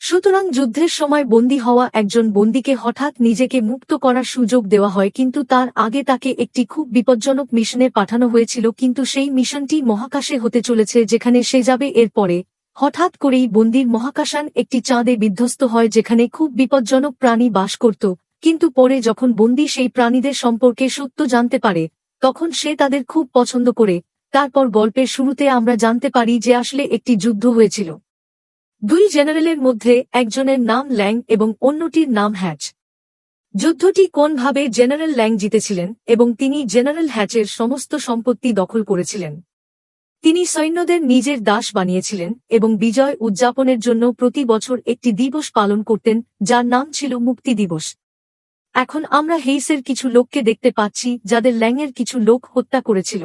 সুতরাং যুদ্ধের সময় বন্দী হওয়া একজন বন্দীকে হঠাৎ নিজেকে মুক্ত করার সুযোগ দেওয়া হয়, কিন্তু তার আগে তাকে একটি খুব বিপজ্জনক মিশনে পাঠানো হয়েছিল, কিন্তু সেই মিশনটি মহাকাশে হতে চলেছে যেখানে সে যাবে। এরপরে হঠাৎ করেই বন্দীর মহাকাশযান একটি চাঁদে বিধ্বস্ত হয় যেখানে খুব বিপজ্জনক প্রাণী বাস করত, কিন্তু পরে যখন বন্দী সেই প্রাণীদের সম্পর্কে সত্য জানতে পারে তখন সে তাদের খুব পছন্দ করে। তারপর গল্পের শুরুতে আমরা জানতে পারি যে আসলে একটি যুদ্ধ হয়েছিল দুই জেনারেলের মধ্যে, একজনের নাম ল্যাং এবং অন্যটির নাম হ্যাচ। যুদ্ধটি কোনভাবে জেনারেল ল্যাং জিতেছিলেন এবং তিনি জেনারেল হ্যাচের সমস্ত সম্পত্তি দখল করেছিলেন। তিনি সৈন্যদের নিজের দাস বানিয়েছিলেন এবং বিজয় উদযাপনের জন্য প্রতি বছর একটি দিবস পালন করতেন যার নাম ছিল মুক্তি দিবস। এখন আমরা হেইসের কিছু লোককে দেখতে পাচ্ছি যাদের ল্যাংয়ের কিছু লোক হত্যা করেছিল।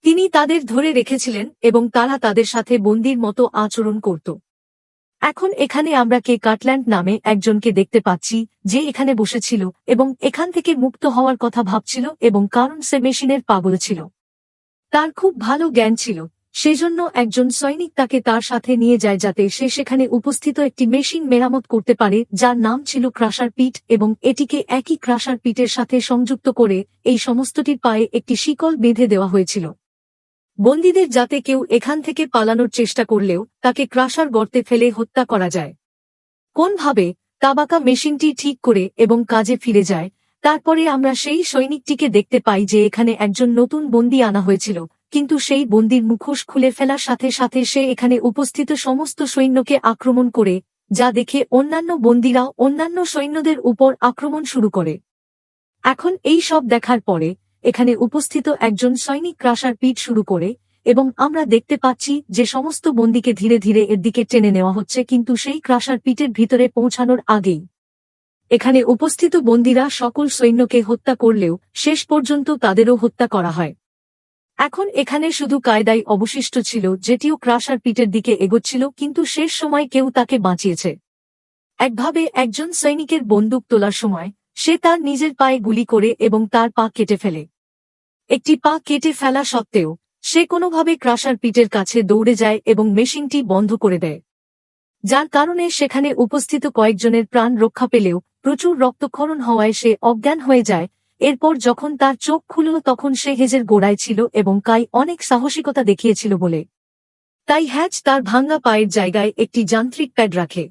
তিনি তাদের ধরে রেখেছিলেন এবং তারা তাদের সাথে বন্দীর মতো আচরণ করত। এখন এখানে আমরা কে কাটল্যান্ড নামে একজনকে দেখতে পাচ্ছি যে এখানে বসেছিল এবং এখান থেকে মুক্ত হওয়ার কথা ভাবছিল, এবং কারণ সে মেশিনের পাগল ছিল। তার খুব ভালো জ্ঞান ছিল, সেজন্য একজন সৈনিক তাকে তার সাথে নিয়ে যায় যাতে সে সেখানে উপস্থিত একটি মেশিন মেরামত করতে পারে যার নাম ছিল ক্রাশার পিট, এবং এটিকে একই ক্রাশার পিটের সাথে সংযুক্ত করে এই সমস্তটির পায়ে একটি শিকল বেঁধে দেওয়া হয়েছিল। বন্দীদের যাতে কেউ এখান থেকে পালানোর চেষ্টা করলেও তাকে ক্রাশার গর্তে ফেলে হত্যা করা যায়। কোনভাবে তাবাকা মেশিনটি ঠিক করে এবং কাজে ফিরে যায়। তারপরে আমরা সেই সৈনিকটিকে দেখতে পাই যে এখানে একজন নতুন বন্দী আনা হয়েছিল, কিন্তু সেই বন্দীর মুখোশ খুলে ফেলার সাথে সাথে সে এখানে উপস্থিত সমস্ত সৈন্যকে আক্রমণ করে, যা দেখে অন্যান্য বন্দীরাও অন্যান্য সৈন্যদের উপর আক্রমণ শুরু করে। এখন এই সব দেখার পরে এখানে উপস্থিত একজন সৈনিক ক্রাশার পিট শুরু করে, এবং আমরা দেখতে পাচ্ছি যে সমস্ত বন্দীকে ধীরে ধীরে এর দিকে টেনে নেওয়া হচ্ছে, কিন্তু সেই ক্রাশার পিটের ভিতরে পৌঁছানোর আগেই এখানে উপস্থিত বন্দীরা সকল সৈন্যকে হত্যা করলেও শেষ পর্যন্ত তাদেরও হত্যা করা হয়। এখন এখানে শুধু কায়দাই অবশিষ্ট ছিল, যেটিও ক্রাশার পিটের দিকে এগোচ্ছিল, কিন্তু শেষ সময় কেউ তাকে বাঁচিয়েছে। একভাবে একজন সৈনিকের বন্দুক তোলার সময় সে তার নিজের পায়ে গুলি করে এবং তার পা কেটে ফেলে। একটি পা কেটে ফেলা সত্ত্বেও সে কোনোভাবে ক্রাশার পিটের কাছে দৌড়ে যায় এবং মেশিনটি বন্ধ করে দেয়, যার কারণে সেখানে উপস্থিত কয়েকজনের প্রাণ রক্ষা পেলেও প্রচুর রক্তক্ষরণ হওয়ায় সে অজ্ঞান হয়ে যায়। এরপর যখন তার চোখ খুলল তখন সে হেজের গোড়ায় ছিল এবং কাই অনেক সাহসিকতা দেখিয়েছিল বলে তাই হ্যাচ তার ভাঙ্গা পায়ের জায়গায় একটি যান্ত্রিক প্যাড রাখে।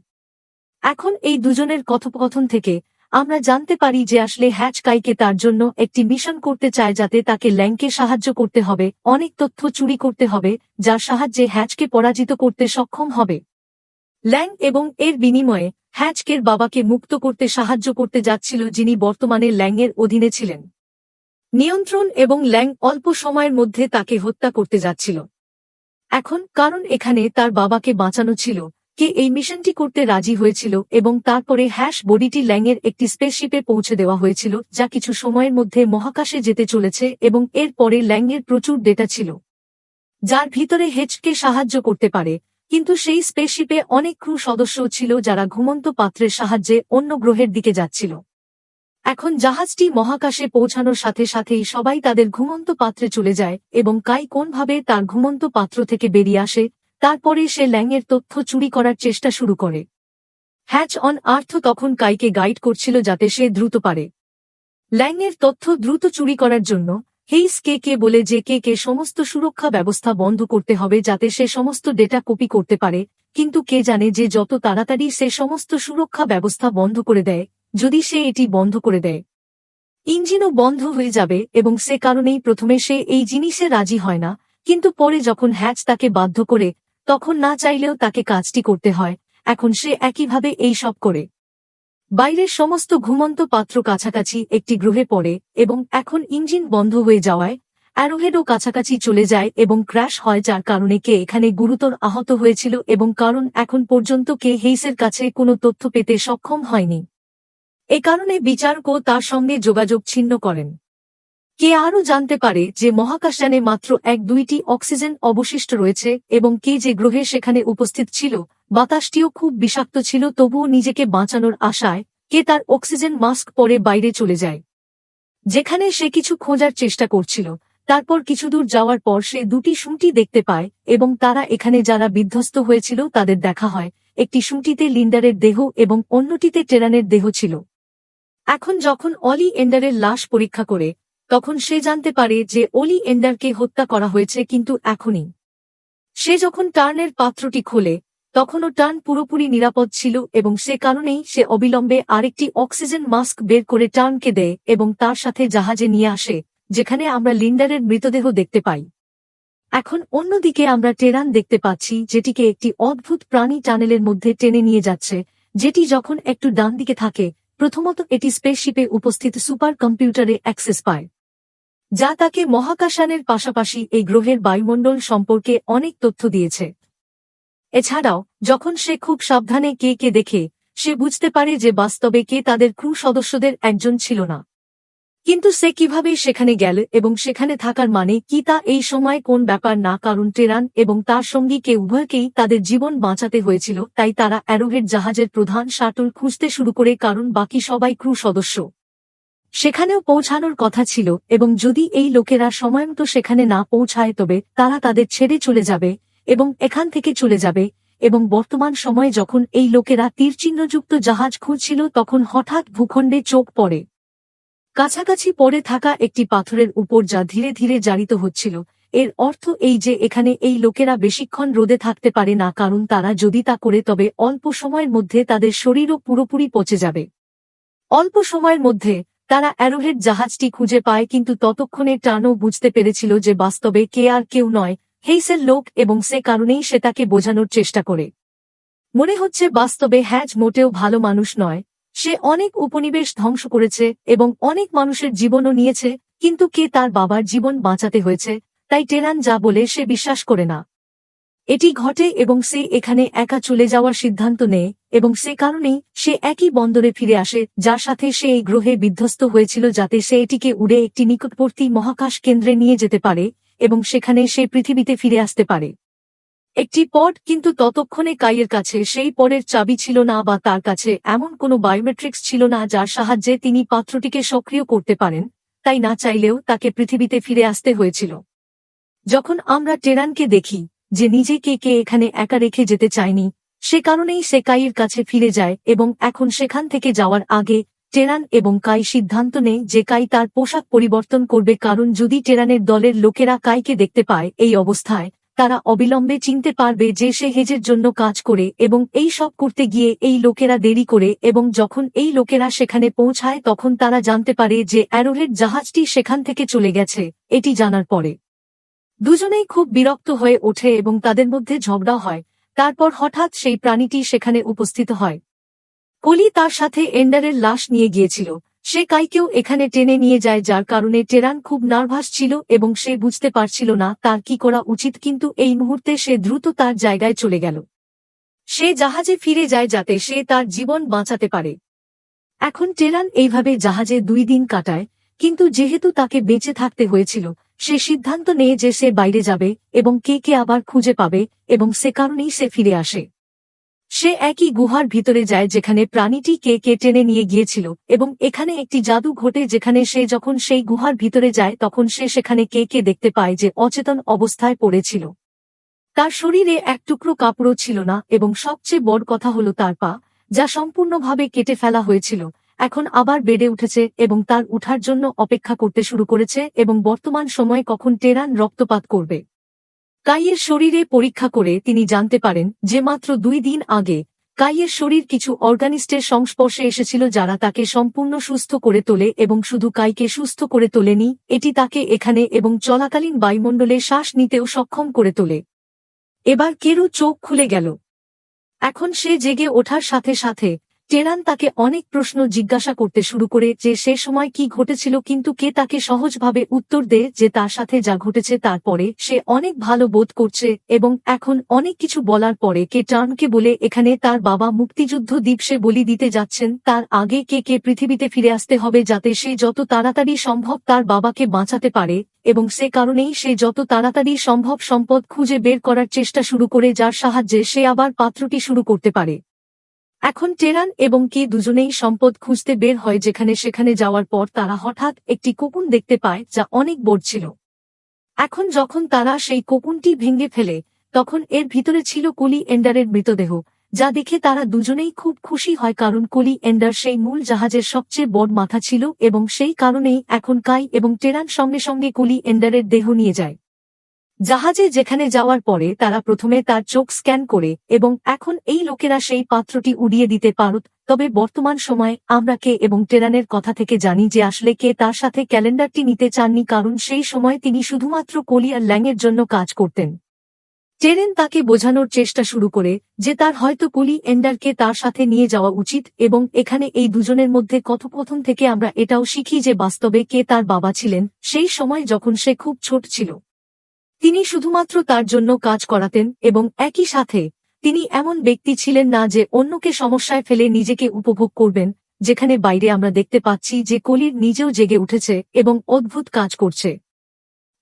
এখন এই দুজনের কথোপকথন থেকে আমরা জানতে পারি যে আসলে হ্যাচ কাইকে তার জন্য একটি মিশন করতে চায়, যাতে তাকে ল্যাংকে সাহায্য করতে হবে, অনেক তথ্য চুরি করতে হবে যার সাহায্যে হ্যাচকে পরাজিত করতে সক্ষম হবে। ল্যাং এবং এর বিনিময়ে হ্যাচকের বাবাকে মুক্ত করতে সাহায্য করতে যাচ্ছিল, যিনি বর্তমানে ল্যাংয়ের অধীনে ছিলেন নিয়ন্ত্রণ, এবং ল্যাং অল্প সময়ের মধ্যে তাকে হত্যা করতে যাচ্ছিল। এখন কারণ এখানে তার বাবাকে বাঁচানো ছিল, কে এই মিশনটি করতে রাজি হয়েছিল, এবং তারপরে হ্যাশ বডিটি ল্যাংয়ের একটি স্পেসশিপে পৌঁছে দেওয়া হয়েছিল যা কিছু সময়ের মধ্যে মহাকাশে যেতে চলেছে, এবং এর পরে ল্যাংয়ের প্রচুর ডেটা ছিল যার ভিতরে হেচকে সাহায্য করতে পারে, কিন্তু সেই স্পেসশিপে অনেক ক্রু সদস্য ছিল যারা ঘুমন্ত পাত্রের সাহায্যে অন্য গ্রহের দিকে যাচ্ছিল। এখন জাহাজটি মহাকাশে পৌঁছানোর সাথে সাথেই সবাই তাদের ঘুমন্ত পাত্রে চলে যায়, এবং কাই কোনভাবে তার ঘুমন্ত পাত্র থেকে বেরিয়ে আসে। তারপরে সে ল্যাংয়ের তথ্য চুরি করার চেষ্টা শুরু করে। হ্যাচ অন আর্থ তখন কাইকে গাইড করছিল যাতে সে দ্রুত পারে ল্যাংয়ের তথ্য দ্রুত চুরি করার জন্য। হেইস কে বলে যে কে সমস্ত সুরক্ষা ব্যবস্থা বন্ধ করতে হবে যাতে সে সমস্ত ডেটা কপি করতে পারে, কিন্তু কে জানে যে যত তাড়াতাড়ি সে সমস্ত সুরক্ষা ব্যবস্থা বন্ধ করে দেয়, যদি সে এটি বন্ধ করে দেয় ইঞ্জিনও বন্ধ হয়ে যাবে, এবং সে কারণেই প্রথমে সে এই জিনিসে রাজি হয় না, কিন্তু পরে যখন হ্যাচ তাকে বাধ্য করে তখন না চাইলেও তাকে কাজটি করতে হয়। এখন সে একইভাবে এই সব করে বাইরের সমস্ত ঘুমন্ত পাত্র কাছাকাছি একটি গ্রহে পড়ে, এবং এখন ইঞ্জিন বন্ধ হয়ে যাওয়ায় অ্যারোহেডও কাছাকাছি চলে যায় এবং ক্র্যাশ হয়, যার কারণে কে এখানে গুরুতর আহত হয়েছিল, এবং কারণ এখন পর্যন্ত কে হেইসের কাছে কোনো তথ্য পেতে সক্ষম হয়নি। এ কারণে বিচারকও তার সঙ্গে যোগাযোগ ছিন্ন করেন। কে আরও জানতে পারে যে মহাকাশযানে মাত্র 1-2টি অক্সিজেন অবশিষ্ট রয়েছে, এবং কে যে গ্রহে সেখানে উপস্থিত ছিল বাতাসটিও খুব বিষাক্ত ছিল, তবুও নিজেকে বাঁচানোর আশায় কে তার অক্সিজেন মাস্ক পরে বাইরে চলে যায়, যেখানে সে কিছু খোঁজার চেষ্টা করছিল। তারপর কিছুদূর যাওয়ার পর সে দুটি শুঁটি দেখতে পায়, এবং তারা এখানে যারা বিধ্বস্ত হয়েছিল তাদের দেখা হয়, একটি শুঁটিতে লিন্ডারের দেহ এবং অন্যটিতে টেরানের দেহ ছিল। এখন যখন অলি এন্ডারের লাশ পরীক্ষা করে, তখন সে জানতে পারে যে অলি এন্ডারকে হত্যা করা হয়েছে, কিন্তু এখনই। সে যখন টার্নের পাত্রটি খোলে, তখনও টার্ন পুরোপুরি নিরাপদ ছিল এবং সে কারণেই সে অবিলম্বে আরেকটি অক্সিজেন মাস্ক বের করে টার্নকে দেয় এবং তার সাথে জাহাজে নিয়ে আসে, যেখানে আমরা লিন্ডারের মৃতদেহ দেখতে পাই। এখন অন্যদিকে আমরা টেরান দেখতে পাচ্ছি, যেটিকে একটি অদ্ভুত প্রাণী টানেলের মধ্যে টেনে নিয়ে যাচ্ছে, যেটি যখন একটু ডান দিকে থাকে, প্রথমত এটি স্পেসশিপে উপস্থিত সুপার কম্পিউটারে অ্যাক্সেস পায়, যা তাকে মহাকাশযানের পাশাপাশি এই গ্রহের বায়ুমণ্ডল সম্পর্কে অনেক তথ্য দিয়েছে। এছাড়াও যখন সে খুব সাবধানে কে কে দেখে, সে বুঝতে পারে যে বাস্তবে কে তাদের ক্রু সদস্যদের একজন ছিল না। কিন্তু সে কিভাবে সেখানে গেল এবং সেখানে থাকার মানে কি তা এই সময় কোন ব্যাপার না, কারণ টেরান এবং তার সঙ্গী কে উভয়কেই তাদের জীবন বাঁচাতে হয়েছিল, তাই তারা অ্যারোহেড জাহাজের প্রধান শাটল খুঁজতে শুরু করে, কারণ বাকি সবাই ক্রু সদস্য সেখানেও পৌঁছানোর কথা ছিল এবং যদি এই লোকেরা সময়মতো সেখানে না পৌঁছায় তবে তারা তাদের ছেড়ে চলে যাবে এবং এখান থেকে চলে যাবে। এবং বর্তমান সময়ে যখন এই লোকেরা তীরচিহ্নযুক্ত জাহাজ খুঁজছিল, তখন হঠাৎ ভূখণ্ডে চোখ পড়ে কাছাকাছি পড়ে থাকা একটি পাথরের উপর, যা ধীরে ধীরে জারিত হচ্ছিল। এর অর্থ এই যে এখানে এই লোকেরা বেশিক্ষণ রোদে থাকতে পারে না, কারণ তারা যদি তা করে তবে অল্প সময়ের মধ্যে তাদের শরীরও পুরোপুরি পচে যাবে। অল্প সময়ের মধ্যে তারা অ্যারোহেড জাহাজটি খুঁজে পায়, কিন্তু ততক্ষণে টার্নও বুঝতে পেরেছিল যে বাস্তবে কে আর কেউ নয়, হেইসের লোক, এবং সে কারণেই সে তাকে বোঝানোর চেষ্টা করে। মনে হচ্ছে বাস্তবে হ্যাজ মোটেও ভালো মানুষ নয়, সে অনেক উপনিবেশ ধ্বংস করেছে এবং অনেক মানুষের জীবনও নিয়েছে, কিন্তু কে তার বাবার জীবন বাঁচাতে হয়েছে, তাই টেরান যা বলে সে বিশ্বাস করে না। এটি ঘটে এবং সে এখানে একা চলে যাওয়ার সিদ্ধান্ত নেয় এবং সে কারণেই সে একই বন্দরে ফিরে আসে, যার সাথে সে এই গ্রহে বিধ্বস্ত হয়েছিল, যাতে সে এটিকে উড়ে একটি নিকটবর্তী মহাকাশ কেন্দ্রে নিয়ে যেতে পারে এবং সেখানে সে পৃথিবীতে ফিরে আসতে পারে। একটি পড, কিন্তু ততক্ষণে কাইয়ের কাছে সেই পডের চাবি ছিল না, বা তার কাছে এমন কোনো বায়োমেট্রিক্স ছিল না যার সাহায্যে তিনি পাত্রটিকে সক্রিয় করতে পারেন, তাই না চাইলেও তাকে পৃথিবীতে ফিরে আসতে হয়েছিল। যখন আমরা টেরানকে দেখি যে নিজেকে কে এখানে একা রেখে যেতে চায়নি, সে কারণেই সে কাইয়ের কাছে ফিরে যায় এবং এখন সেখান থেকে যাওয়ার আগে টেরান এবং কাই সিদ্ধান্ত নেয় যে কাই তার পোশাক পরিবর্তন করবে, কারণ যদি টেরানের দলের লোকেরা কাইকে দেখতে পায় এই অবস্থায়, তারা অবিলম্বে চিনতে পারবে যে সে হেজের জন্য কাজ করে এবং এই সব করতে গিয়ে এই লোকেরা দেরি করে, এবং যখন এই লোকেরা সেখানে পৌঁছায় তখন তারা জানতে পারে যে অ্যারোহেড জাহাজটি সেখান থেকে চলে গেছে। এটি জানার পরে দুজনেই খুব বিরক্ত হয়ে ওঠে এবং তাদের মধ্যে ঝগড়া হয়। তারপর হঠাৎ সেই প্রাণীটি সেখানে উপস্থিত হয়। কলি তার সাথে এন্ডারের লাশ নিয়ে গিয়েছিল, সে কাইকেও এখানে টেনে নিয়ে যায়, যার কারণে টেরান খুব নার্ভাস ছিল এবং সে বুঝতে পারছিল না তার কি করা উচিত, কিন্তু এই মুহূর্তে সে দ্রুত তার জায়গায় চলে গেল। সে জাহাজে ফিরে যায় যাতে সে তার জীবন বাঁচাতে পারে। এখন টেরান এইভাবে জাহাজে 2 দিন কাটায়, কিন্তু যেহেতু তাকে বেঁচে থাকতে হয়েছিল, সে সিদ্ধান্ত নেয় যে সে বাইরে যাবে এবং কে কে আবার খুঁজে পাবে, এবং সে কারণেই সে ফিরে আসে। সে একই গুহার ভিতরে যায় যেখানে প্রাণীটি কে কে টেনে নিয়ে গিয়েছিল, এবং এখানে একটি জাদু ঘটে, যেখানে সে যখন সেই গুহার ভিতরে যায় তখন সে সেখানে কে কে দেখতে পায় যে অচেতন অবস্থায় পড়েছিল। তার শরীরে এক টুকরো কাপড়ও ছিল না এবং সবচেয়ে বড় কথা হলো তার পা, যা সম্পূর্ণভাবে কেটে ফেলা হয়েছিল, এখন আবার বেড়ে উঠেছে এবং তার উঠার জন্য অপেক্ষা করতে শুরু করেছে, এবং বর্তমান সময়ে কখন টেরান রক্তপাত করবে। কাইয়ের শরীরে পরীক্ষা করে তিনি জানতে পারেন যে মাত্র 2 দিন আগে কাইয়ের শরীর কিছু অর্গানিস্টের সংস্পর্শে এসেছিল, যারা তাকে সম্পূর্ণ সুস্থ করে তোলে, এবং শুধু কাইকে সুস্থ করে তোলেনি, এটি তাকে এখানে এবং চলাকালীন বায়ুমণ্ডলে শ্বাস নিতেও সক্ষম করে তোলে। এবার কেরু চোখ খুলে গেল। এখন সে জেগে ওঠার সাথে সাথে টেরান তাকে অনেক প্রশ্ন জিজ্ঞাসা করতে শুরু করে যে সে সময় কি ঘটেছিল, কিন্তু কে তাকে সহজভাবে উত্তর দেয় যে তার সাথে যা ঘটেছে তারপরে সে অনেক ভালো বোধ করছে, এবং এখন অনেক কিছু বলার পরে কে টার্নকে বলে এখানে তার বাবা মুক্তিযুদ্ধ দিবসে বলি দিতে যাচ্ছেন, তার আগে কে কে পৃথিবীতে ফিরে আসতে হবে যাতে সে যত তাড়াতাড়ি সম্ভব তার বাবাকে বাঁচাতে পারে, এবং সে কারণেই সে যত তাড়াতাড়ি সম্ভব সম্পদ খুঁজে বের করার চেষ্টা শুরু করে, যার সাহায্যে সে আবার পাত্রটি শুরু করতে পারে। এখন টেরান এবং কে দুজনেই সম্পদ খুঁজতে বের হয়, যেখানে সেখানে যাওয়ার পর তারা হঠাৎ একটি কোকুন দেখতে পায় যা অনেক বড় ছিল। এখন যখন তারা সেই কোকুনটি ভেঙে ফেলে, তখন এর ভিতরে ছিল কলি এন্ডারের মৃতদেহ, যা দেখে তারা দুজনেই খুব খুশি হয় কারণ কলি এন্ডার সেই মূল জাহাজের সবচেয়ে বড় মাথা ছিল এবং সেই কারণেই এখন কাই এবং টেরান সঙ্গে সঙ্গে কলি এন্ডারের দেহ নিয়ে যায় জাহাজে, যেখানে যাওয়ার পরে তারা প্রথমে তার চোখ স্ক্যান করে এবং এখন এই লোকেরা সেই পাত্রটি উড়িয়ে দিতে পারত। তবে বর্তমান সময়ে আমরা কে এবং টেরানের কথা থেকে জানি যে আসলে কে তার সাথে ক্যালেন্ডারটি নিতে চাননি, কারণ সেই সময় তিনি শুধুমাত্র কলি আর ল্যাংয়ের জন্য কাজ করতেন। টেরেন তাকে বোঝানোর চেষ্টা শুরু করে যে তার হয়তো কলি এন্ডারকে তার সাথে নিয়ে যাওয়া উচিত, এবং এখানে এই দুজনের মধ্যে কথোপকথন থেকে আমরা এটাও শিখি যে বাস্তবে কে তার বাবা ছিলেন সেই সময় যখন সে খুব ছোট ছিল। তিনি শুধুমাত্র তার জন্য কাজ করাতেন এবং একই সাথে তিনি এমন ব্যক্তি ছিলেন না যে অন্যকে সমস্যায় ফেলে নিজেকে উপভোগ করবেন, যেখানে বাইরে আমরা দেখতে পাচ্ছি যে কলির নিজেও জেগে উঠেছে এবং অদ্ভুত কাজ করছে।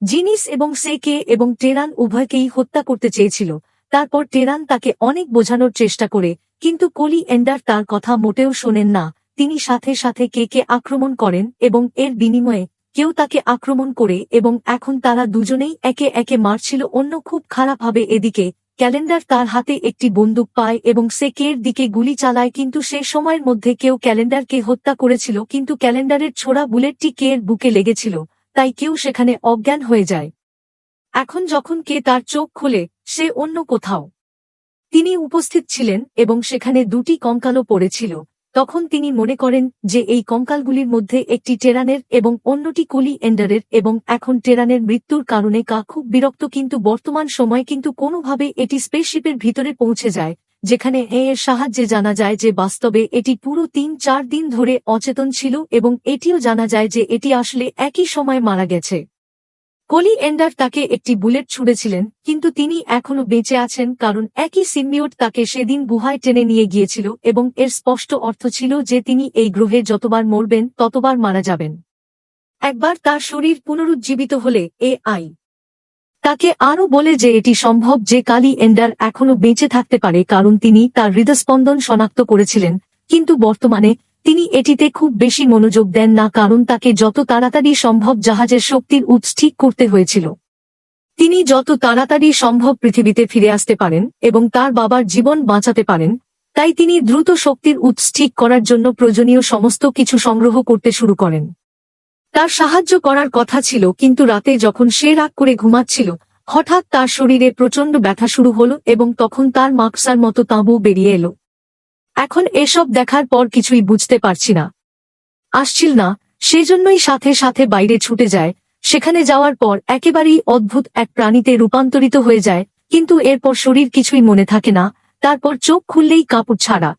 জিনিস এবং সে কে এবং টেরান উভয়কেই হত্যা করতে চেয়েছিল। তারপর টেরান তাকে অনেক বোঝানোর চেষ্টা করে, কিন্তু কলি এন্ডার তার কথা মোটেও শোনেন না। তিনি সাথে সাথে কে আক্রমণ করেন এবং এর বিনিময়ে কেউ তাকে আক্রমণ করে এবং এখন তারা দুজনেই একে একে মারছিল অন্য খুব খারাপভাবে। এদিকে ক্যালেন্ডার তার হাতে একটি বন্দুক পায় এবং সে কের দিকে গুলি চালায়, কিন্তু সে সময়ের মধ্যে কেউ ক্যালেন্ডারকে হত্যা করেছিল, কিন্তু ক্যালেন্ডারের ছোড়া বুলেটটি কের বুকে লেগেছিল, তাই কেউ সেখানে অজ্ঞান হয়ে যায়। এখন যখন কে তার চোখ খোলে সে অন্য কোথাও তিনি উপস্থিত ছিলেন এবং সেখানে দুটি কঙ্কালও পড়েছিল। তখন তিনি মনে করেন যে এই কঙ্কালগুলির মধ্যে একটি টেরানের এবং অন্যটি কলি এন্ডারের, এবং এখন টেরানের মৃত্যুর কারণে কা খুব বিরক্ত, কিন্তু বর্তমান সময় কিন্তু কোনোভাবে এটি স্পেসশিপের ভিতরে পৌঁছে যায়, যেখানে এর সাহায্যে জানা যায় যে বাস্তবে এটি পুরো 3-4 দিন ধরে অচেতন ছিল এবং এটিও জানা যায় যে এটি আসলে একই সময় মারা গেছে। কলি এন্ডার তাকে একটি বুলেট ছুড়েছিলেন, কিন্তু তিনি এখনো বেঁচে আছেন কারণ একই সিম্বিওট তাকে সেদিন গুহায় টেনে নিয়ে গিয়েছিল এবং এর স্পষ্ট অর্থ ছিল যে তিনি এই গ্রহে যতবার মরবেন ততবার মারা যাবেন। একবার তার শরীর পুনরুজ্জীবিত হলে AI তাকে আরও বলে যে এটি সম্ভব যে কালি এন্ডার এখনো বেঁচে থাকতে পারে কারণ তিনি তার হৃদস্পন্দন শনাক্ত করেছিলেন, কিন্তু বর্তমানে তিনি এটিতে খুব বেশি মনোযোগ দেন না কারণ তাকে যত তাড়াতাড়ি সম্ভব জাহাজের শক্তির উৎস ঠিক করতে হয়েছিল। তিনি যত তাড়াতাড়ি সম্ভব পৃথিবীতে ফিরে আসতে পারেন এবং তার বাবার জীবন বাঁচাতে পারেন, তাই তিনি দ্রুত শক্তির উৎস ঠিক করার জন্য প্রয়োজনীয় সমস্ত কিছু সংগ্রহ করতে শুরু করেন। তার সাহায্য করার কথা ছিল, কিন্তু রাতে যখন সে রাগ করে ঘুমাচ্ছিল হঠাৎ তার শরীরে প্রচণ্ড ব্যথা শুরু হলো এবং তখন তার মাকসার মতো তাঁবু বেরিয়ে এলো। এখন এসব দেখার পর কিছুই বুঝতে পারছি না আসছিল না, সেজন্যই সাথে সাথে বাইরে ছুটে যায়। সেখানে যাওয়ার পর একেবারেই অদ্ভুত এক প্রাণীতে রূপান্তরিত হয়ে যায়, কিন্তু এরপর শরীর কিছুই মনে থাকে না। তারপর চোখ খুললেই কাপড় ছাড়া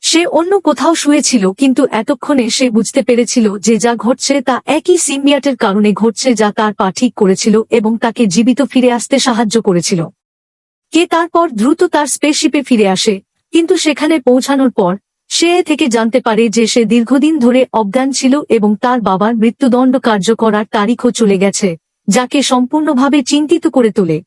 সে অন্য কোথাও শুয়েছিল, কিন্তু এতক্ষণে সে বুঝতে পেরেছিল যে যা ঘটছে তা একই সিম্বিয়াটের কারণে ঘটছে যা তার পা ঠিক করেছিল এবং তাকে জীবিত ফিরে আসতে সাহায্য করেছিল। কে তারপর দ্রুত তার স্পেসশিপে ফিরে আসে, কিন্তু সেখানে পৌঁছানোর পর সে থেকে জানতে পারে যে সে দীর্ঘদিন ধরে অজ্ঞান ছিল এবং তার বাবার মৃত্যুদণ্ড কার্য করার তারিখও চলে গেছে, যাকে সম্পূর্ণভাবে চিন্তিত করে তোলে।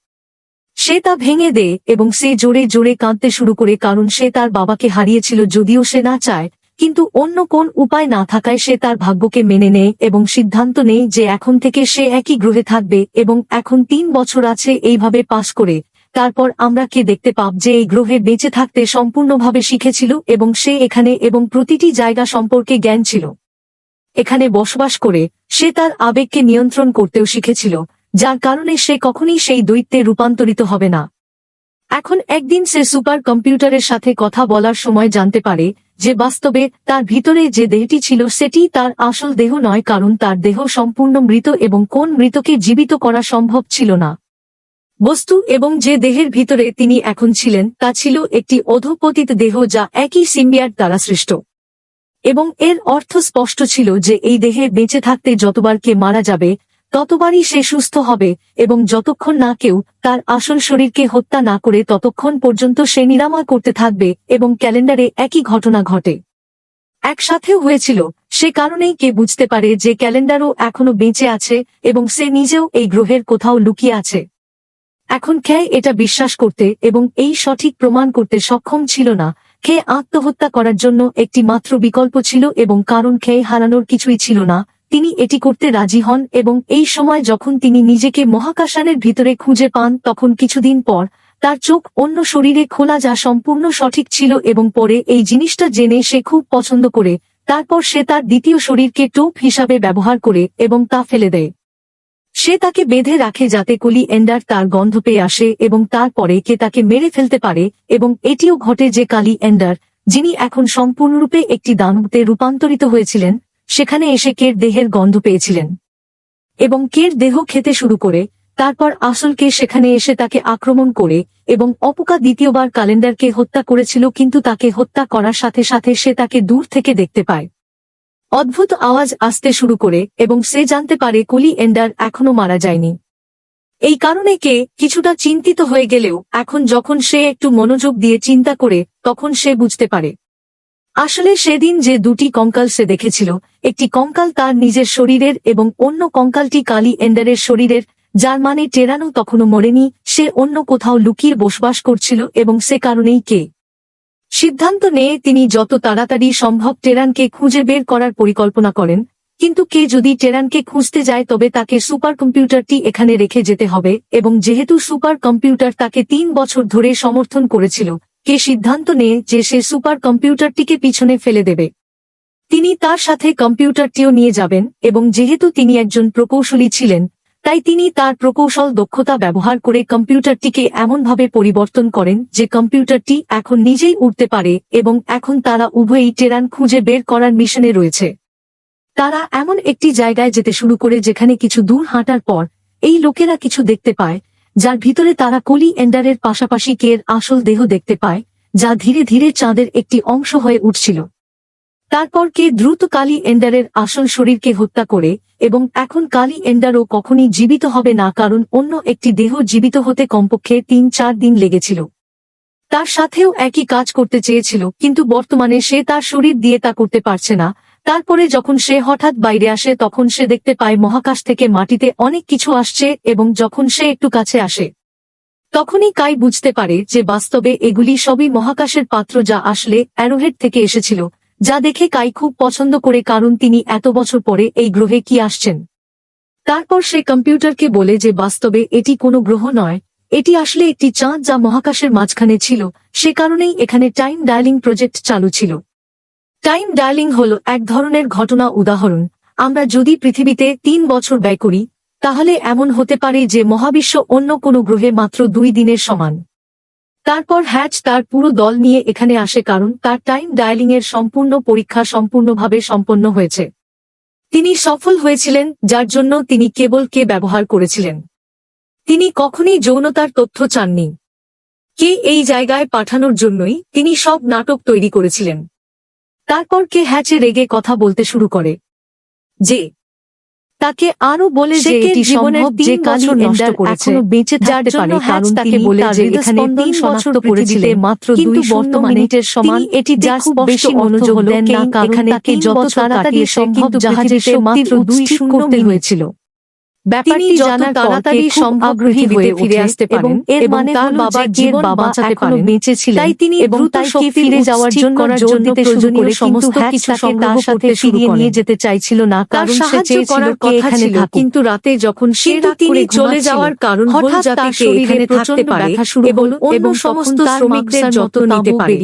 সে তা ভেঙে দেয় এবং সে জোরে জোরে কাঁদতে শুরু করে কারণ সে তার বাবাকে হারিয়েছিল, যদিও সে না চায়, কিন্তু অন্য কোন উপায় না থাকায় সে তার ভাগ্যকে মেনে নেয় এবং সিদ্ধান্ত নেয় যে এখন থেকে সে একই গ্রহে থাকবে এবং এখন 3 বছর আছে এইভাবে পাস করে। তারপর আমরা কে দেখতে পাব যে এই গ্রহে বেঁচে থাকতে সম্পূর্ণভাবে শিখেছিল এবং সে এখানে এবং প্রতিটি জায়গা সম্পর্কে জ্ঞান ছিল। এখানে বসবাস করে সে তার আবেগকে নিয়ন্ত্রণ করতেও শিখেছিল, যার কারণে সে কখনই সেই দৈত্যে রূপান্তরিত হবে না। এখন একদিন সে সুপার কম্পিউটারের সাথে কথা বলার সময় জানতে পারে যে বাস্তবে তার ভিতরে যে দেহটি ছিল সেটি তার আসল দেহ নয়, কারণ তার দেহ সম্পূর্ণ মৃত এবং কোন মৃতকে জীবিত করা সম্ভব ছিল না। বস্তু এবং যে দেহের ভিতরে তিনি এখন ছিলেন তা ছিল একটি অধঃপতিত দেহ যা একই সিম্বিয়াট দ্বারা সৃষ্ট, এবং এর অর্থ স্পষ্ট ছিল যে এই দেহে বেঁচে থাকতে যতবার কে মারা যাবে ততবারই সে সুস্থ হবে এবং যতক্ষণ না কেউ তার আসল শরীরকে হত্যা না করে ততক্ষণ পর্যন্ত সে নিরাময় করতে থাকবে। এবং ক্যালেন্ডারে একই ঘটনা ঘটে একসাথেও হয়েছিল, সে কারণেই কে বুঝতে পারে যে ক্যালেন্ডারও এখনো বেঁচে আছে এবং সে নিজেও এই গ্রহের কোথাও লুকিয়ে আছে। এখন কে এটা বিশ্বাস করতে এবং এই সঠিক প্রমাণ করতে সক্ষম ছিল না। কে আত্মহত্যা করার জন্য একটি মাত্র বিকল্প ছিল এবং কারণ কে হারানোর কিছুই ছিল না, তিনি এটি করতে রাজি হন এবং এই সময় যখন তিনি নিজেকে মহাকাশযানের ভিতরে খুঁজে পান তখন কিছুদিন পর তার চোখ অন্য শরীরে খোলা যা সম্পূর্ণ সঠিক ছিল এবং পরে এই জিনিসটা জেনে সে খুব পছন্দ করে তারপর সে তার দ্বিতীয় শরীরকে টোপ হিসাবে ব্যবহার করে এবং তা ফেলে দেয়। সে তাকে বেঁধে রাখে যাতে কলি এন্ডার তার গন্ধ পেয়ে আসে এবং তারপরে কে তাকে মেরে ফেলতে পারে এবং এটিও ঘটে যে কালি এন্ডার যিনি এখন সম্পূর্ণরূপে একটি দানবতে রূপান্তরিত হয়েছিলেন সেখানে এসে কের দেহের গন্ধ পেয়েছিলেন এবং কের দেহ খেতে শুরু করে তারপর আসলকে সেখানে এসে তাকে আক্রমণ করে এবং অপুকা দ্বিতীয়বার ক্যালেন্ডারকে হত্যা করেছিল কিন্তু তাকে হত্যা করার সাথে সাথে সে তাকে দূর থেকে দেখতে পায়। অদ্ভুত আওয়াজ আসতে শুরু করে এবং সে জানতে পারে কলি এন্ডার এখনো মারা যায়নি। এই কারণে কে কিছুটা চিন্তিত হয়ে গেলেও এখন যখন সে একটু মনোযোগ দিয়ে চিন্তা করে তখন সে বুঝতে পারে আসলে সেদিন যে দুটি কঙ্কাল সে দেখেছিল একটি কঙ্কাল তার নিজের শরীরের এবং অন্য কঙ্কালটি কালি এন্ডারের শরীরের, যার মানে টেরানো তখনও মরেনি, সে অন্য কোথাও লুকিয়ে বসবাস করছিল এবং সে কারণেই কে সিদ্ধান্ত নিয়ে তিনি যত তাড়াতাড়ি সম্ভব টেরানকে খুঁজে বের করার পরিকল্পনা করেন। কিন্তু কে যদি টেরানকে খুঁজতে যায় তবে তাকে সুপার কম্পিউটারটি এখানে রেখে যেতে হবে এবং যেহেতু সুপার কম্পিউটার তাকে 3 বছর ধরে সমর্থন করেছিল কে সিদ্ধান্ত নেয় যে সে সুপার কম্পিউটারটিকে পিছনে ফেলে দেবে। তিনি তার সাথে কম্পিউটারটিও নিয়ে যাবেন এবং যেহেতু তিনি একজন প্রকৌশলী ছিলেন তাই তিনি তার প্রকৌশল দক্ষতা ব্যবহার করে কম্পিউটারটিকে এমনভাবে পরিবর্তন করেন যে কম্পিউটারটি এখন নিজেই উড়তে পারে এবং এখন তারা উভয়ই টেরান খুঁজে বের করার মিশনে রয়েছে। তারা এমন একটি জায়গায় যেতে শুরু করে যেখানে কিছু দূর হাঁটার পর এই লোকেরা কিছু দেখতে পায় যার ভিতরে তারা কলি এন্ডারের পাশাপাশি কের আসল দেহ দেখতে পায় যা ধীরে ধীরে চাঁদের একটি অংশ হয়ে উঠছিল। তারপর কে দ্রুত কালি এন্ডারের আসল শরীরকে হত্যা করে এবং এখন কালি এন্ডারও কখনই জীবিত হবে না কারণ অন্য একটি দেহ জীবিত হতে কমপক্ষে 3-4 দিন লেগেছিল। তার সাথেও একই কাজ করতে চেয়েছিল কিন্তু বর্তমানে সে তার শরীর দিয়ে তা করতে পারছে না। তারপরে যখন সে হঠাৎ বাইরে আসে তখন সে দেখতে পায় মহাকাশ থেকে মাটিতে অনেক কিছু আসছে এবং যখন সে একটু কাছে আসে তখনই কাই বুঝতে পারে যে বাস্তবে এগুলি সবই মহাকাশের পাত্র যা আসলে অ্যারোহেড থেকে এসেছিল, যা দেখে কাই খুব পছন্দ করে কারণ তিনি এত বছর পরে এই গ্রহে কি আসছেন। তারপর সে কম্পিউটারকে বলে যে বাস্তবে এটি কোনো গ্রহ নয়, এটি আসলে একটি চাঁদ যা মহাকাশের মাঝখানে ছিল, সে কারণেই এখানে টাইম ডায়ালিং প্রজেক্ট চালু ছিল। টাইম ডায়ালিং হলো এক ধরনের ঘটনা উদাহরণ। আমরা যদি পৃথিবীতে 3 বছর ব্যয় করি তাহলে এমন হতে পারে যে মহাবিশ্ব অন্য কোনো গ্রহে মাত্র 2 দিনের সমান। তারপর হ্যাচ তার পুরো দল নিয়ে এখানে আসে কারণ তার টাইম ডায়ালিং এর সম্পূর্ণ পরীক্ষা সম্পূর্ণভাবে সম্পন্ন হয়েছে। তিনি সফল হয়েছিলেন যার জন্য তিনি কেবল কে ব্যবহার করেছিলেন। তিনি কখনই যৌনতার তথ্য চাননি। কে এই জায়গায় পাঠানোর জন্যই তিনি সব নাটক তৈরি করেছিলেন। তারপর কে হ্যাচে রেগে কথা বলতে শুরু করে যে তাকে আরো বলে যে এটি সম্ভব যে কালি এন্ডার এখনো বেঁচে থাকতে পারে কারণ তাকে বলে যে এখানে 3 বছর পৃথিবীতে মাত্র 2 মিনিটের সমান এটি যার বেশি মনোযোগ দেন না কারণ তাকে যত তাড়াতাড়ি সম্ভব জাহাজে মাত্র 2 করতে হয়েছিল। ব্যাপারটি জানার তাড়াতাড়ি আগ্রহী হয়ে ফিরে আসতে পারেন এর মানে তার বাবার জীবন বাঁচাতে পারেন বেঁচে ছিলেন তাই তিনি দ্রুত ফিরে যাওয়ার জন্য দিতে প্রয়োজনীয় সমস্ত কিছু তার সাথে ফিরিয়ে নিয়ে যেতে চাইছিল না কারণ সে চেয়েছিল এখানে থাকুক। কিন্তু রাতে যখন সে তিনি চলে যাওয়ার কারণ হলো যাতে সে এখানে থাকতে পারে এবং সমস্ত শ্রমিকদের যত্ন নিতে পারে।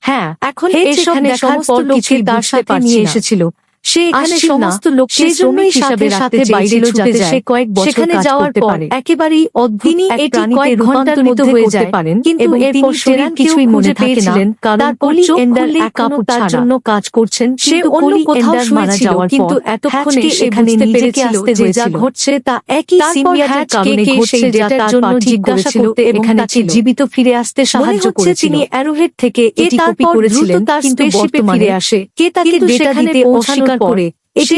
হ্যাঁ, এখন এসব দেখার পর কিছু তার সাথে নিয়ে এসেছিল। সে এখানে সমস্ত লোককে শ্রমিক হিসাবে রাখতে বাইরে যাতে সে কয়েক বছর কাজ করতে পারে। একেবারেই অদ্ভুত এটি কয়েক ঘন্টার মধ্যে হয়ে যেতে পারেন কিন্তু এরপর টেরান কিছুই মনে থাকে না কারণ কলি এন্ডার একাও তার জন্য কাজ করছেন। সে অন্য কোথাও মারা যাওয়ার কিন্তু এতক্ষণে এখানে নিজেকে আসতে যে যা ঘটছে তা একই সিমিয়ারের কারণে ঘটছে যেটার জন্য জিজ্ঞাসা করতে এখানে জীবিত ফিরে আসতে সাহায্য করেছে। তিনি অ্যারোহেড থেকে এটি কপি করেছিলেন কিন্তু বর্তমানে ফিরে আসে কে তাকে ডেটা দিতে অস্বীকার করে এটি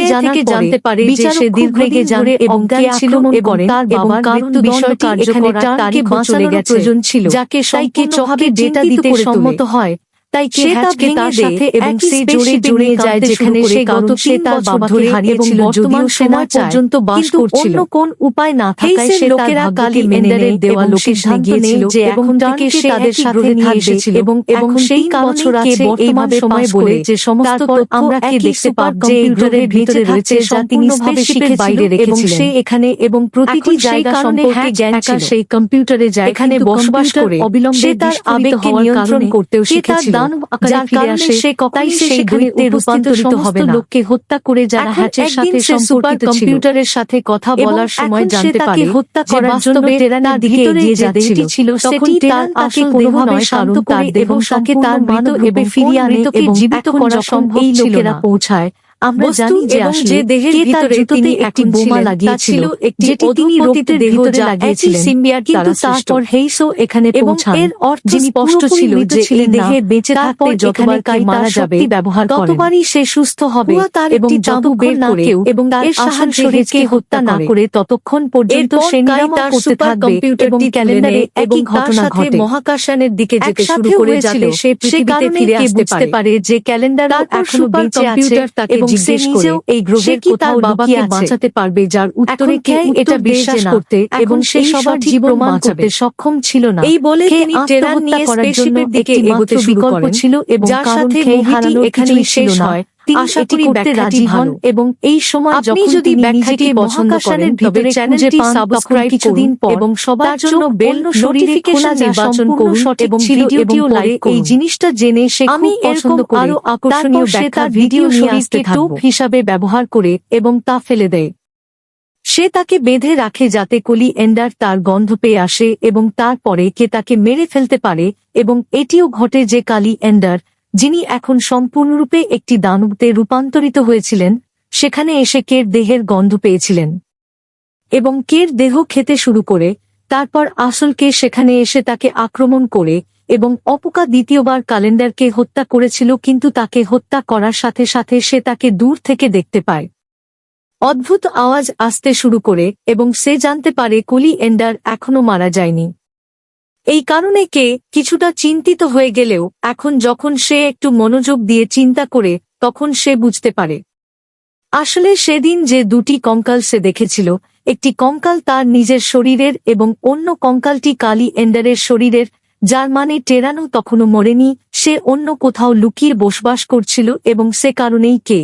জানতে পারে যে সে দীর্ঘদিন ধরে অজ্ঞান ছিল এবং তার বাবার মৃত্যু বিষয়টি এখানে তাকে বাঁচানোর প্রয়োজন ছিল যাকে সাইকে চোখে ডেটা দিতে সম্মত হয়। তাই কে সে তা হ্যাচকে ভেঙে তার দেয় সাথে এবং একই সে স্পেসশিপে জোরে জোরে নিয়ে যায় কাঁদতে যেখানে শুরু করে সে কারণ গত সে 3 তার বছর বাবাকে ধরে হারিয়েছিল এবং যদিও বর্তমান সে না সময় চায় পর্যন্ত বাস কিন্তু করছিল। অন্য কোন উপায় না থাকায় হেইসের সে তার লোকেরা ভাগ্যকে কালি মেনে এন্ডারের নেয় দেওয়া এবং লোকের সিদ্ধান্ত গিয়েছিল নেয় যে এবং এখন টার্নকে থেকে সে তাদের তাদের সাথে সাথে নিয়ে থাকবে এসেছিল এবং এবং সেই 3 বছর কারণেই কে আছে বর্তমান এইভাবে সময় পাস বলে করে যে সমস্ত তারপর তথ্য আমরা কে একই দেখতে সুপার পাব যে এই কম্পিউটারের গ্রহের ভিতরে ভিতরে রয়েছে যা যা তিনি তিনি স্পেসশিপের স্পেসশিপের বাইরে বাইরে এবং রেখেছিলেন সে এখানে এবং প্রতিটি এখন সেই জায়গা কারণে সম্পর্কে হ্যাচ জ্ঞান একা ছিল। সেই কম্পিউটারে যায় এখানে কিন্তু বসবাস কম্পিউটার করে অবিলম্বে সে তার বিস্ফোরিত আবেগকে হওয়ার নিয়ন্ত্রণ কারণে করতেও সে তার শিখেছিল, দানব আকারে যার ফিরে কারণে আসে সে তাই কখনোই সে সেই সেখানে দৈত্যে উপস্থিত রূপান্তরিত সমস্ত হবে না। লোককে হত্যা করে যারা এখন হ্যাচের একদিন সাথে সে সুপার সম্পর্কিত ছিল কম্পিউটারের সাথে কথা এবং বলার সময় এখন সে জানতে তাকে পারে হত্যা যে করার জন্য বাস্তবে টেরানের তার দিকে ভিতরে এগিয়ে যে যাচ্ছিল দেহটি ছিল তখন সেটি টেরান তার তাকে আসল দেহ কোনোভাবে নয়, শান্ত কারণ তার করে দেহ এবং তাকে সম্পূর্ণ তার মৃত মানব রূপে এবং ফিরিয়ে আনে মৃতকে এবং জীবিত এখন করা যখন সম্ভব এই ছিল লোকেরা না। পৌঁছায় আমরা বস্তু জানি যে এবং আসলে যে দেহের কে তার ভিতরে জুতোতে তিনি একটি এখন বোমা ছিলেন তা লাগিয়েছিল ছিল একটি যেটি তিনি অধঃপতিতের রক্তের দেহ ভিতরে যা একই লাগিয়েছিলেন সিম্বিয়াট কিন্তু দ্বারা সৃষ্ট। তারপর হেইসো এখানে এবং পৌঁছান এর অর্থ যিনি স্পষ্ট পুরোপুরি ছিল মৃত যে এই ছিলেন না দেহে বেঁচে তারপর থাকতে এখানে যতবার কে কাই তার মারা যাবে শক্তি ব্যবহার করেন ততবারই সে সুস্থ হবে হুয়া তার এবং একটি যতক্ষণ চাবুক বের না করে কেউ এবং তার এর আসল সাহায্যে শরীরকে হত্যা না করে ততক্ষণ পর্যন্ত এরপর সে কাই নিরাময় তার করতে সুপার থাকবে এবং কম্পিউটারটি তুলে ক্যালেন্ডারে নেয় এবং এবং তার ঘটনা সাথে ঘটে মহাকাশযানের দিকে যেতে শুরু একসাথেও করে হয়েছিল যাতে সে সে পৃথিবীতে কারণে ফিরে কে আসতে বুঝতে পারে যে ক্যালেন্ডারও তারপর এখনো সুপার বেঁচে আছে কম্পিউটার তাকে এবং সে জিজ্ঞেস করে নিজেও এই সে গ্রহের কি তার কোথাও লুকিয়ে বাবাকে আছে। বাঁচাতে পারবে যার উত্তরে এখন কে কে উত্তর এটা দেয় বিশ্বাস যে না করতে এবং এখন সে এই সবার সঠিক জীবন প্রমাণ বাঁচাতে করতে সক্ষম ছিল না। এই বলে খে তিনি টেরান আত্মহত্যা নিয়ে করার জন্য স্পেসশিপের দিকে একটি মাত্র এগোতে শুরু বিকল্প করেন ছিল এবং যার কারণ সাথে খেয়ে মুভিটি হারানোর এখানেই কিছুই ছিল শেষ না। হয় তিনি আশা এটি করি করতে ব্যাখ্যাটি রাজি হন ভালো। এবং এই সময় আপনি যখন যদি তিনি ব্যাখ্যাটি নিজেকে পছন্দ করেন মহাকাশযানের তবে ভিতরে খুঁজে চ্যানেলটি পান তখন সাবস্ক্রাইব কিছুদিন করুন পর এবং সবার তার চোখ জন্য বেল অন্য শরীরে খোলা নোটিফিকেশন যা নির্বাচন সম্পূর্ণ করুন সঠিক এবং ছিল এবং ভিডিওটিও পরে লাইক এই করুন। জিনিসটা জেনে সে আমি খুব পছন্দ এরকম করে আরো আকর্ষণীয় তারপর সে ব্যাখ্যা তার ভিডিও দ্বিতীয় নিয়ে আসতে শরীরকে থাকব টোপ হিসাবে ব্যবহার করে এবং তা ফেলে দেয় সে তাকে বেঁধে রাখে যাতে কলি এন্ডার তার গন্ধ পেয়ে আসে এবং তারপরে কে তাকে মেরে ফেলতে পারে এবং এটিও ঘটে যে কালি এন্ডার যিনি এখন সম্পূর্ণরূপে একটি দানবতে রূপান্তরিত হয়েছিলেন সেখানে এসে কের দেহের গন্ধ পেয়েছিলেন এবং কের দেহ খেতে শুরু করে তারপর আসল কে সেখানে এসে তাকে আক্রমণ করে এবং অপকা দ্বিতীয়বার ক্যালেন্ডারকে হত্যা করেছিল কিন্তু তাকে হত্যা করার সাথে সাথে সে তাকে দূর থেকে দেখতে পায়। অদ্ভুত আওয়াজ আসতে শুরু করে এবং সে জানতে পারে কলি এন্ডার এখনো মারা যায়নি। এই কারণে কে কিছুটা চিন্তিত হয়ে গেলেও এখন যখন সে একটু মনোযোগ দিয়ে চিন্তা করে তখন সে বুঝতে পারে আসলে সেদিন যে দুটি কঙ্কাল সে দেখেছিল একটি কঙ্কাল তার নিজের শরীরের এবং অন্য কঙ্কালটি কালি এন্ডারের শরীরের, যার মানে টেরানো তখনও মরেনি, সে অন্য কোথাও লুকিয়ে বসবাস করছিল এবং সে কারণেই কে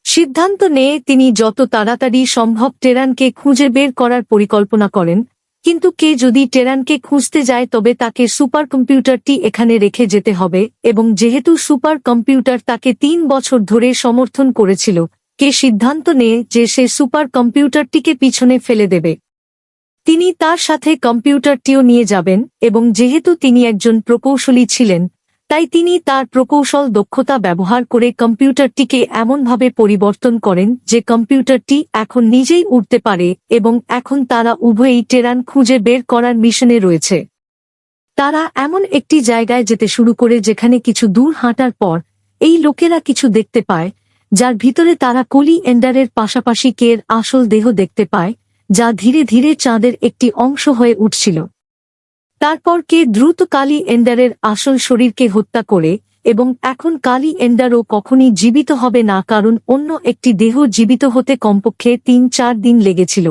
সিদ্ধান্ত নিয়ে তিনি যত তাড়াতাড়ি সম্ভব টেরানকে খুঁজে বের করার পরিকল্পনা করেন। কিন্তু কে যদি টেরানকে খুঁজতে যায় তবে তাকে সুপার কম্পিউটারটি এখানে রেখে যেতে হবে এবং যেহেতু সুপার কম্পিউটার তাকে 3 বছর ধরে সমর্থন করেছিল কে সিদ্ধান্ত নেয় যে সে সুপার কম্পিউটারটিকে পিছনে ফেলে দেবে। তিনি তার সাথে কম্পিউটারটিও নিয়ে যাবেন এবং যেহেতু তিনি একজন প্রকৌশলী ছিলেন তাই তিনি তার প্রকৌশল দক্ষতা ব্যবহার করে কম্পিউটারটিকে এমনভাবে পরিবর্তন করেন যে কম্পিউটারটি এখন নিজেই উড়তে পারে এবং এখন তারা উভয়ই টেরান খুঁজে বের করার মিশনে রয়েছে। তারা এমন একটি জায়গায় যেতে শুরু করে যেখানে কিছু দূর হাঁটার পর এই লোকেরা কিছু দেখতে পায় যার ভিতরে তারা কলি এন্ডারের পাশাপাশি কের আসল দেহ দেখতে পায় যা ধীরে ধীরে চাঁদের একটি অংশ হয়ে উঠছিল। তারপর কে দ্রুত কালি এন্ডারের আসল শরীরকে হত্যা করে এবং এখন কালি এন্ডারও কখনই জীবিত হবে না কারণ অন্য একটি দেহ জীবিত হতে কমপক্ষে 3-4 দিন লেগেছিল।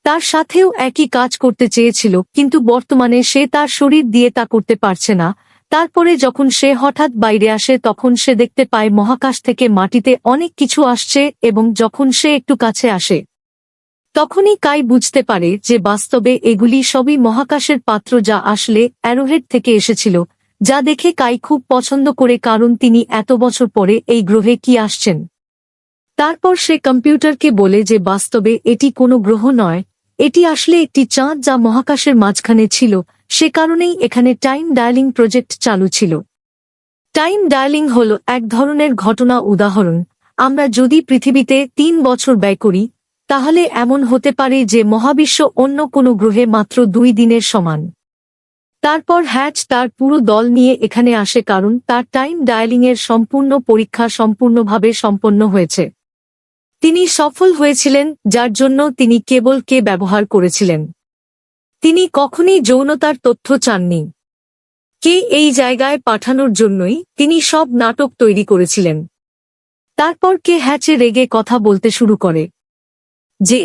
তার সাথেও একই কাজ করতে চেয়েছিল কিন্তু বর্তমানে সে তার শরীর দিয়ে তা করতে পারছে না। তারপরে যখন সে হঠাৎ বাইরে আসে তখন সে দেখতে পায় মহাকাশ থেকে মাটিতে অনেক কিছু আসছে এবং যখন সে একটু কাছে আসে তখনই কাই বুঝতে পারে যে বাস্তবে এগুলি সবই মহাকাশের পাত্র যা আসলে অ্যারোহেড থেকে এসেছিল, যা দেখে কাই খুব পছন্দ করে কারণ তিনি এত বছর পরে এই গ্রহে কি আসছেন। তারপর সে কম্পিউটারকে বলে যে বাস্তবে এটি কোনো গ্রহ নয়, এটি আসলে একটি চাঁদ যা মহাকাশের মাঝখানে ছিল, সে কারণেই এখানে টাইম ডায়ালিং প্রজেক্ট চালু ছিল। টাইম ডায়ালিং হল এক ধরনের ঘটনা উদাহরণ। আমরা যদি পৃথিবীতে 3 বছর ব্যয় করি তাহলে এমন হতে পারে যে মহাবিশ্ব অন্য কোনো গ্রহে মাত্র 2 দিনের সমান। তারপর হ্যাচ তার পুরো দল নিয়ে এখানে আসে কারণ তার টাইম ডায়ালিংয়ের সম্পূর্ণ পরীক্ষা সম্পূর্ণভাবে সম্পন্ন হয়েছে। তিনি সফল হয়েছিলেন যার জন্য তিনি কেবল কে ব্যবহার করেছিলেন। তিনি কখনই যৌনতার তথ্য চাননি। কে এই জায়গায় পাঠানোর জন্যই তিনি সব নাটক তৈরি করেছিলেন। তারপর কে হ্যাচে রেগে কথা বলতে শুরু করে যে